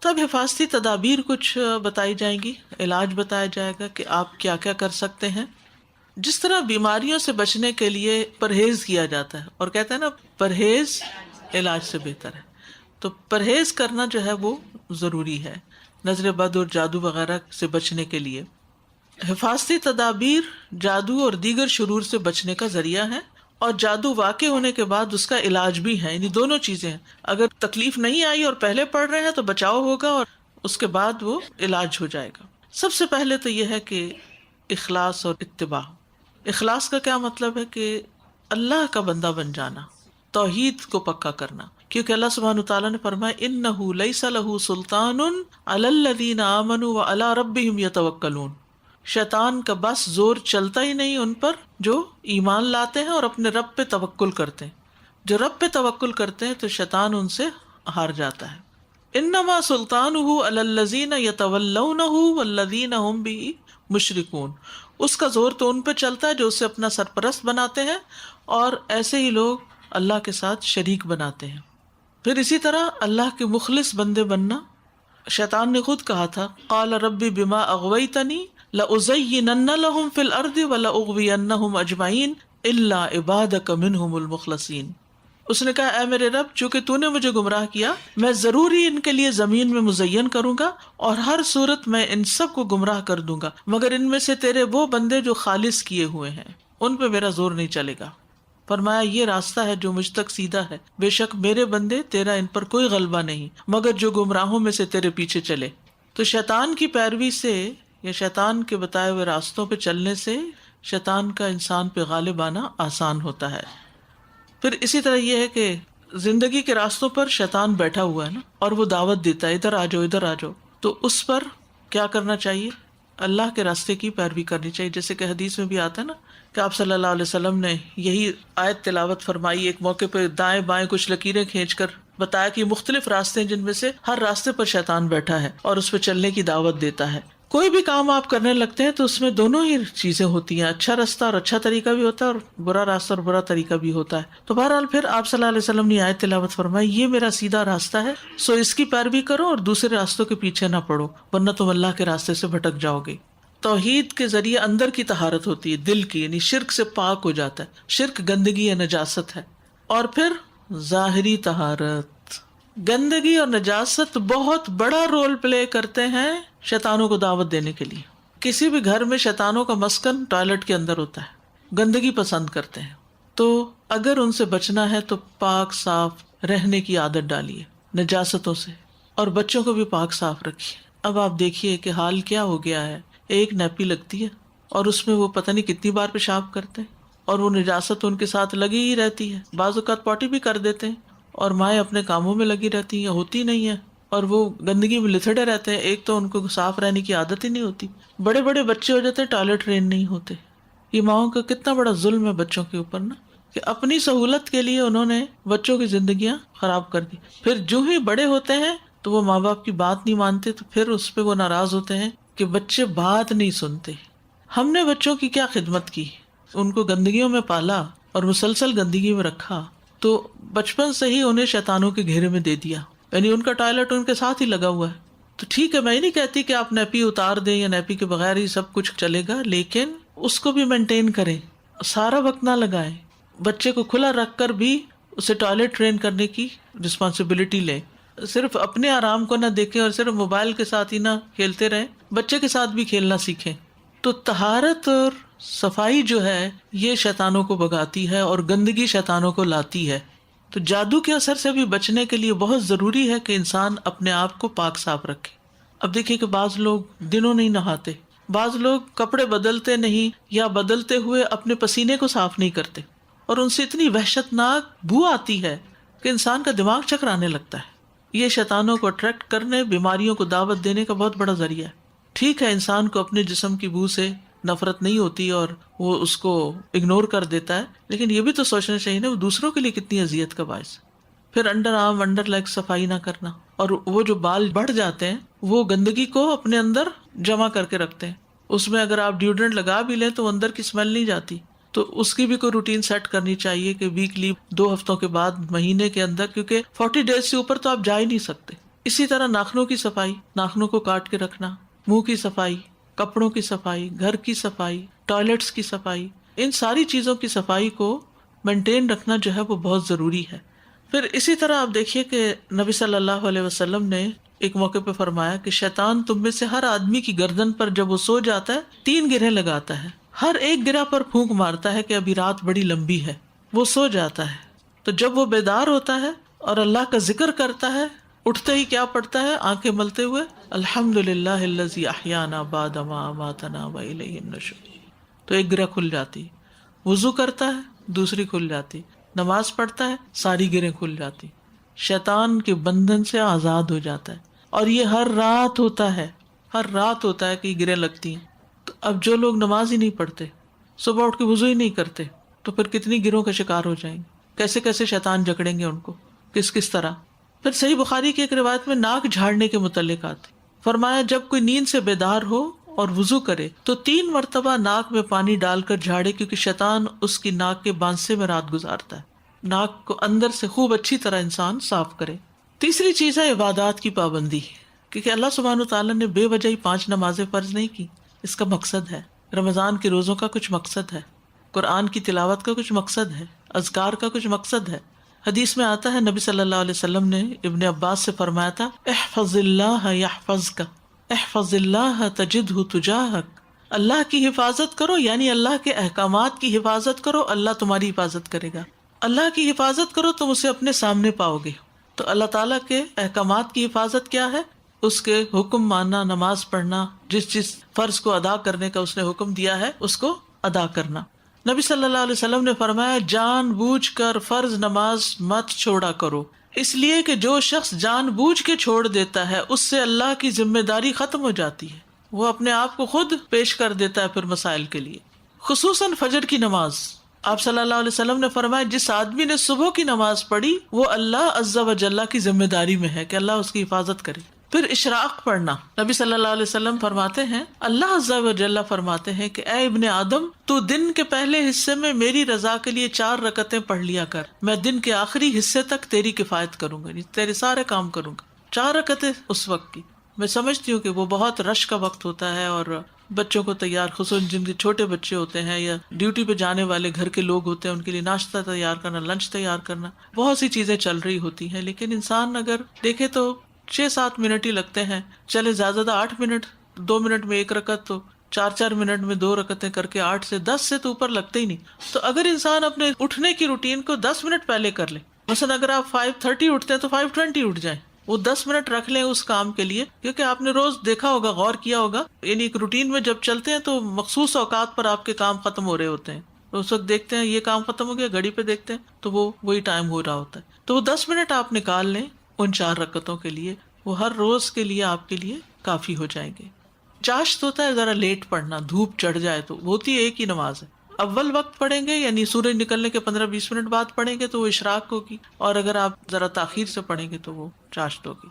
تب حفاظتی تدابیر کچھ بتائی جائیں گی، علاج بتایا جائے گا کہ آپ کیا کیا کر سکتے ہیں. جس طرح بیماریوں سے بچنے کے لیے پرہیز کیا جاتا ہے، اور کہتے ہیں نا پرہیز علاج سے بہتر ہے، تو پرہیز کرنا جو ہے وہ ضروری ہے نظر بد اور جادو وغیرہ سے بچنے کے لیے. حفاظتی تدابیر جادو اور دیگر شرور سے بچنے کا ذریعہ ہے، اور جادو واقع ہونے کے بعد اس کا علاج بھی ہے، یعنی دونوں چیزیں ہیں. اگر تکلیف نہیں آئی اور پہلے پڑھ رہے ہیں تو بچاؤ ہوگا، اور اس کے بعد وہ علاج ہو جائے گا. سب سے پہلے تو یہ ہے کہ اخلاص اور اتباع. اخلاص کا کیا مطلب ہے کہ اللہ کا بندہ بن جانا، توحید کو پکا کرنا، کیونکہ اللہ سبحانہ تعالیٰ نے فرمایا انہ لیس لہ سلطان علی الذین آمنوا وعلی ربہم یتوکلون. شیطان کا بس زور چلتا ہی نہیں ان پر جو ایمان لاتے ہیں اور اپنے رب پہ توکل کرتے ہیں. جو رب پہ توکل کرتے ہیں تو شیطان ان سے ہار جاتا ہے. انما سلطانہ علی الذین یتولونہ والذین هم بہ مشرکون. اس کا زور تو ان پہ چلتا ہے جو اسے اپنا سرپرست بناتے ہیں اور ایسے ہی لوگ اللہ کے ساتھ شریک بناتے ہیں. پھر اسی طرح اللہ کے مخلص بندے بننا. شیطان نے خود کہا تھا قال ربی بما اغویتنی لأزینن لہم فی الارض ولأغوینہم اجمعین الا عبادک منہم المخلصین. اس نے کہا اے میرے رب، چونکہ تو نے مجھے گمراہ کیا، میں ضرور ہی ان کے لیے زمین میں مزین کروں گا اور ہر صورت میں ان سب کو گمراہ کر دوں گا، مگر ان میں سے تیرے وہ بندے جو خالص کیے ہوئے ہیں ان پہ میرا زور نہیں چلے گا. فرمایا یہ راستہ ہے جو مجھ تک سیدھا ہے، بے شک میرے بندے تیرا ان پر کوئی غلبہ نہیں مگر جو گمراہوں میں سے تیرے پیچھے چلے. تو شیطان کی پیروی سے یا شیطان کے بتائے ہوئے راستوں پہ چلنے سے شیطان کا انسان پہ غالب آنا آسان ہوتا ہے. پھر اسی طرح یہ ہے کہ زندگی کے راستوں پر شیطان بیٹھا ہوا ہے نا، اور وہ دعوت دیتا ہے ادھر آ جاؤ ادھر آ جاؤ، تو اس پر کیا کرنا چاہیے؟ اللہ کے راستے کی پیروی کرنی چاہیے. جیسے کہ حدیث میں بھی آتا ہے نا کہ آپ صلی اللہ علیہ وسلم نے یہی آیت تلاوت فرمائی ایک موقع پہ، دائیں بائیں کچھ لکیریں کھینچ کر بتایا کہ مختلف راستے ہیں جن میں سے ہر راستے پر شیطان بیٹھا ہے اور اس پہ چلنے کی دعوت دیتا ہے. کوئی بھی کام آپ کرنے لگتے ہیں تو اس میں دونوں ہی چیزیں ہوتی ہیں، اچھا راستہ اور اچھا طریقہ بھی ہوتا ہے اور برا راستہ اور برا طریقہ بھی ہوتا ہے. تو بہرحال پھر آپ صلی اللہ علیہ وسلم نے آیت تلاوت فرمائی یہ میرا سیدھا راستہ ہے، سو اس کی پیروی کرو اور دوسرے راستوں کے پیچھے نہ پڑو ورنہ تم اللہ کے راستے سے بھٹک جاؤ گے. توحید کے ذریعے اندر کی طہارت ہوتی ہے، دل کی، یعنی شرک سے پاک ہو جاتا ہے. شرک گندگی یا نجاست ہے. اور پھر ظاہری طہارت. گندگی اور نجاست بہت بڑا رول پلے کرتے ہیں شیطانوں کو دعوت دینے کے لیے. کسی بھی گھر میں شیطانوں کا مسکن ٹوائلٹ کے اندر ہوتا ہے، گندگی پسند کرتے ہیں. تو اگر ان سے بچنا ہے تو پاک صاف رہنے کی عادت ڈالیے نجاستوں سے، اور بچوں کو بھی پاک صاف رکھیے. اب آپ دیکھیے کہ حال کیا ہو گیا ہے، ایک نیپی لگتی ہے اور اس میں وہ پتہ نہیں کتنی بار پیشاب کرتے ہیں اور وہ نجاست ان کے ساتھ لگی ہی رہتی ہے. بعض اوقات پوٹی بھی کر دیتے ہیں اور مائیں اپنے کاموں میں لگی رہتی ہیں، ہوتی نہیں ہے، اور وہ گندگی میں لتھڑے رہتے ہیں. ایک تو ان کو صاف رہنے کی عادت ہی نہیں ہوتی. بڑے بڑے بچے ہو جاتے ہیں ٹوائلٹ ٹرین نہیں ہوتے. یہ ماؤں کا کتنا بڑا ظلم ہے بچوں کے اوپر نا، کہ اپنی سہولت کے لیے انہوں نے بچوں کی زندگیاں خراب کر دی. پھر جو ہی بڑے ہوتے ہیں تو وہ ماں باپ کی بات نہیں مانتے، تو پھر اس پہ وہ ناراض ہوتے ہیں کہ بچے بات نہیں سنتے. ہم نے بچوں کی کیا خدمت کی، ان کو گندگیوں میں پالا اور مسلسل گندگی میں رکھا، تو بچپن سے ہی انہیں شیطانوں کے گھیرے میں دے دیا، یعنی ان کا ٹوائلٹ ان کے ساتھ ہی لگا ہوا ہے. تو ٹھیک ہے، میں ہی نہیں کہتی کہ آپ نیپی اتار دیں یا نیپی کے بغیر ہی سب کچھ چلے گا، لیکن اس کو بھی مینٹین کریں، سارا وقت نہ لگائیں. بچے کو کھلا رکھ کر بھی اسے ٹوائلٹ ٹرین کرنے کی رسپانسبلٹی لیں. صرف اپنے آرام کو نہ دیکھیں اور صرف موبائل کے ساتھ ہی نہ کھیلتے رہیں، بچے کے ساتھ بھی کھیلنا سیکھیں. تو طہارت اور صفائی جو ہے یہ شیطانوں کو بھگاتی ہے اور گندگی شیطانوں کو لاتی ہے. تو جادو کے اثر سے بھی بچنے کے لیے بہت ضروری ہے کہ انسان اپنے آپ کو پاک صاف رکھے. اب دیکھیں کہ بعض لوگ دنوں نہیں نہاتے، بعض لوگ کپڑے بدلتے نہیں یا بدلتے ہوئے اپنے پسینے کو صاف نہیں کرتے، اور ان سے اتنی وحشتناک بو آتی ہے کہ انسان کا دماغ چکرانے لگتا ہے. یہ شیطانوں کو اٹریکٹ کرنے، بیماریوں کو دعوت دینے کا بہت بڑا ذریعہ ہے. ٹھیک ہے انسان کو اپنے جسم کی بو سے نفرت نہیں ہوتی اور وہ اس کو اگنور کر دیتا ہے، لیکن یہ بھی تو سوچنا چاہیے نا وہ دوسروں کے لیے کتنی اذیت کا باعث ہے. پھر انڈر آرم انڈر لیگ صفائی نہ کرنا، اور وہ جو بال بڑھ جاتے ہیں وہ گندگی کو اپنے اندر جمع کر کے رکھتے ہیں. اس میں اگر آپ ڈیوڈرنٹ لگا بھی لیں تو وہ اندر کی اسمیل نہیں جاتی. تو اس کی بھی کوئی روٹین سیٹ کرنی چاہیے کہ ویکلی 2 ہفتوں کے بعد، مہینے کے اندر، کیونکہ 40 days سے اوپر تو آپ جا ہی نہیں سکتے. اسی طرح ناخنوں کی صفائی، ناخنوں کو کاٹ کے رکھنا، منہ کی صفائی، کپڑوں کی صفائی، گھر کی صفائی، ٹوائلٹس کی صفائی، ان ساری چیزوں کی صفائی کو مینٹین رکھنا جو ہے وہ بہت ضروری ہے۔ پھر اسی طرح آپ دیکھیے کہ نبی صلی اللہ علیہ وسلم نے ایک موقع پہ فرمایا کہ شیطان تم میں سے ہر آدمی کی گردن پر جب وہ سو جاتا ہے 3 گرہیں لگاتا ہے، ہر ایک گرہ پر پھونک مارتا ہے کہ ابھی رات بڑی لمبی ہے۔ وہ سو جاتا ہے تو جب وہ بیدار ہوتا ہے اور اللہ کا ذکر کرتا ہے، اٹھتے ہی کیا پڑھتا ہے آنکھیں ملتے ہوئے، الحمد للہ الذی احیانا بعد ما اماتنا والیہ النشور، تو ایک گرہ کھل جاتی۔ وضو کرتا ہے دوسری کھل جاتی، نماز پڑھتا ہے ساری گرہیں کھل جاتی، شیطان کے بندھن سے آزاد ہو جاتا ہے۔ اور یہ ہر رات ہوتا ہے، ہر رات ہوتا ہے کہ یہ گرہیں لگتی ہیں۔ تو اب جو لوگ نماز ہی نہیں پڑھتے، صبح اٹھ کے وضو ہی نہیں کرتے، تو پھر کتنی گرہوں کا شکار ہو جائیں گے، کیسے کیسے شیطان جکڑیں گے ان کو، کس طرح۔ پھر صحیح بخاری کی ایک روایت میں ناک جھاڑنے کے متعلق آتی، فرمایا جب کوئی نیند سے بیدار ہو اور وضو کرے تو 3 مرتبہ ناک میں پانی ڈال کر جھاڑے، کیونکہ شیطان اس کی ناک کے بانسے میں رات گزارتا ہے۔ ناک کو اندر سے خوب اچھی طرح انسان صاف کرے۔ تیسری چیز ہے عبادات کی پابندی، کیونکہ اللہ سبحانہ وتعالیٰ نے بے وجہ ہی 5 نمازیں فرض نہیں کی، اس کا مقصد ہے۔ رمضان کے روزوں کا کچھ مقصد ہے، قرآن کی تلاوت کا کچھ مقصد ہے، اذکار کا کچھ مقصد ہے۔ حدیث میں آتا ہے نبی صلی اللہ علیہ وسلم نے ابن عباس سے فرمایا تھا، احفظ اللہ یحفظک، احفظ اللہ تجدہ تجاہک، اللہ کی حفاظت کرو یعنی اللہ کے احکامات کی حفاظت کرو، اللہ تمہاری حفاظت کرے گا۔ اللہ کی حفاظت کرو تم اسے اپنے سامنے پاؤ گے۔ تو اللہ تعالیٰ کے احکامات کی حفاظت کیا ہے؟ اس کے حکم ماننا، نماز پڑھنا، جس فرض کو ادا کرنے کا اس نے حکم دیا ہے اس کو ادا کرنا۔ نبی صلی اللہ علیہ وسلم نے فرمایا جان بوجھ کر فرض نماز مت چھوڑا کرو، اس لیے کہ جو شخص جان بوجھ کے چھوڑ دیتا ہے اس سے اللہ کی ذمہ داری ختم ہو جاتی ہے، وہ اپنے آپ کو خود پیش کر دیتا ہے پھر مسائل کے لیے۔ خصوصاً فجر کی نماز، آپ صلی اللہ علیہ وسلم نے فرمایا جس آدمی نے صبح کی نماز پڑھی وہ اللہ عز و جل کی ذمہ داری میں ہے کہ اللہ اس کی حفاظت کرے۔ پھر اشراق پڑھنا، نبی صلی اللہ علیہ وسلم فرماتے ہیں، اللہ عز و جل فرماتے ہیں کہ اے ابن آدم تو دن کے پہلے حصے میں میری رضا کے لیے 4 رکعتیں پڑھ لیا کر، میں دن کے آخری حصے تک تیری کفایت کروں گا، تیرے سارے کام کروں گا۔ 4 رکعتیں اس وقت کی، میں سمجھتی ہوں کہ وہ بہت رش کا وقت ہوتا ہے، اور بچوں کو تیار، خصوصاً جن کے چھوٹے بچے ہوتے ہیں یا ڈیوٹی پہ جانے والے گھر کے لوگ ہوتے ہیں، ان کے لیے ناشتہ تیار کرنا، لنچ تیار کرنا، بہت سی چیزیں چل رہی ہوتی ہیں۔ لیکن انسان اگر دیکھے تو 6-7 منٹ ہی لگتے ہیں، چلے زیادہ 8 منٹ، 2 منٹ میں 1 رکعت، تو 4 منٹ میں 2 رکعتیں کر کے 8 سے 10 سے تو اوپر لگتے ہی نہیں۔ تو اگر انسان اپنے اٹھنے کی روٹین کو 10 منٹ پہلے کر لے، مثلا اگر آپ 5:30 اٹھتے ہیں تو 5:20 اٹھ جائیں، وہ 10 منٹ رکھ لیں اس کام کے لیے، کیونکہ آپ نے روز دیکھا ہوگا، غور کیا ہوگا، یعنی ایک روٹین میں جب چلتے ہیں تو مخصوص اوقات پر آپ کے کام ختم ہو رہے ہوتے ہیں، تو اس وقت دیکھتے ہیں یہ کام ختم ہو گیا، گھڑی پہ دیکھتے ہیں تو وہی ٹائم ہو رہا ہوتا ہے۔ تو وہ 10 منٹ آپ نکال لیں ان 4 رکعتوں کے لیے، وہ ہر روز کے لیے آپ کے لیے کافی ہو جائیں گے۔ چاشت ہوتا ہے ذرا لیٹ پڑھنا، دھوپ چڑھ جائے تو، ہوتی ایک ہی نماز ہے، اول وقت پڑھیں گے یعنی سورج نکلنے کے 15-20 منٹ بعد پڑھیں گے تو وہ اشراق ہوگی، اور اگر آپ ذرا تاخیر سے پڑھیں گے تو وہ چاشت ہوگی۔